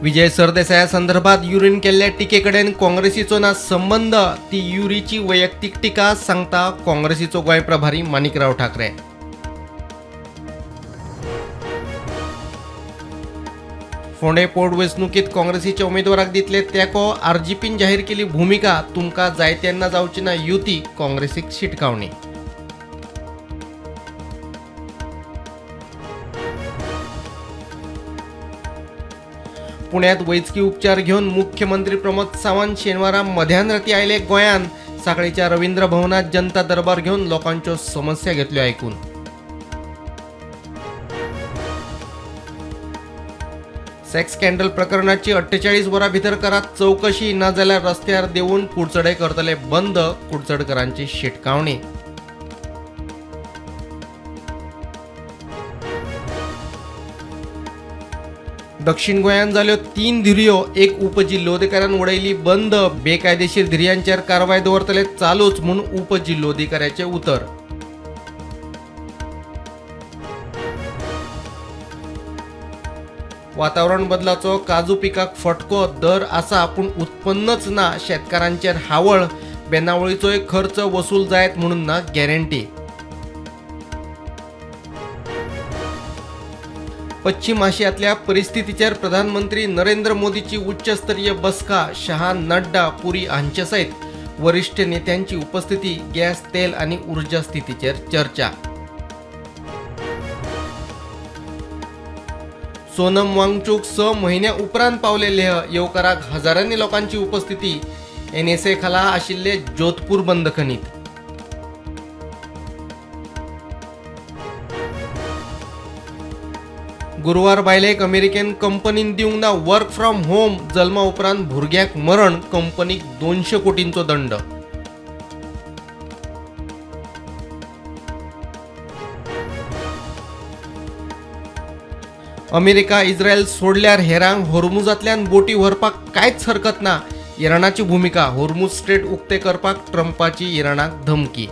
विजय सरदेसाया संदर्भात युरीन केल्ल्या टिकेकडेन काँग्रेसीचो ना संबंध ती युरीची वैयक्तीक टिका सांगता काँग्रेसीचो गोंय प्रभारी माणिकराव ठाकरे. फोंडे पोटवेंचणुकीत काँग्रेसीच्या उमेदवाराक दितले तेको आरजीपीन जाहीर केली भूमिका तुमकां जाय तेन्ना जावची ना युती काँग्रेसीक शिटकावणी. पुण्यात वैजकी उपचार घेऊन मुख्यमंत्री प्रमोद सावंत शेनवारा मध्यान राती आयले गोंयान. साखळीच्या रवींद्र भवनात जनता दरबार घेऊन लोकांच्यो समस्या घेतल्यो आयकून. सेक्स स्कॅन्डल प्रकरणाची 48 वरां भितर करात चौकशी ना जाल्यार रस्त्यार देवून कुडचडे करतले बंद कुडचडकरांची शिटकावणी. दक्षिण गोंयांत जाल्यो 3 धिरयो, एक उपजिल्लोधिकाऱ्यान उडयली बंद. बेकायदेशीर धिरयांचेर कारवाय दवरतले चालूच म्हूण उपजिल्लोधिकाऱ्याचे उतर. वातावरण बदलाचो काजू पिकाक फटको. दर आसा पूण उत्पन्नच ना. शेतकारांचेर हावळ. बेनावळीचोय खर्च वसूल जायत म्हणून ना गॅरंटी. पश्चिम आशियांतल्या परिस्थितीचेर प्रधानमंत्री नरेंद्र मोदीची उच्चस्तरीय बसका. शहा, नड्डा, पुरी हांचे सयत वरिष्ठ नेत्यांची उपस्थिती. गॅस, तेल आनी उर्जा स्थितीचेर चर्चा. सोनम वांगचूक 6 म्हयन्या उपरांत पावले लेह. येवकाराक हजारांनी लोकांची उपस्थिती. NSA खाला आशिल्ले जोधपूर बंदखणीत. गुरुवार बायलेक अमेरिकेन कंपनीन दिवंक ना वर्क फ्रॉम होम. जल्मा उपरांत भुरग्याक मरण. कंपनीक 200 कोटींचो दंड. अमेरिका इस्रायल सोडल्यार हेरांक होर्मुजांतल्यान बोटी व्हरपाक कांयच हरकत ना. इराणाची भूमिका. होर्मुज स्ट्रेट उक्ते करपाक ट्रंपाची इराणाक धमकी.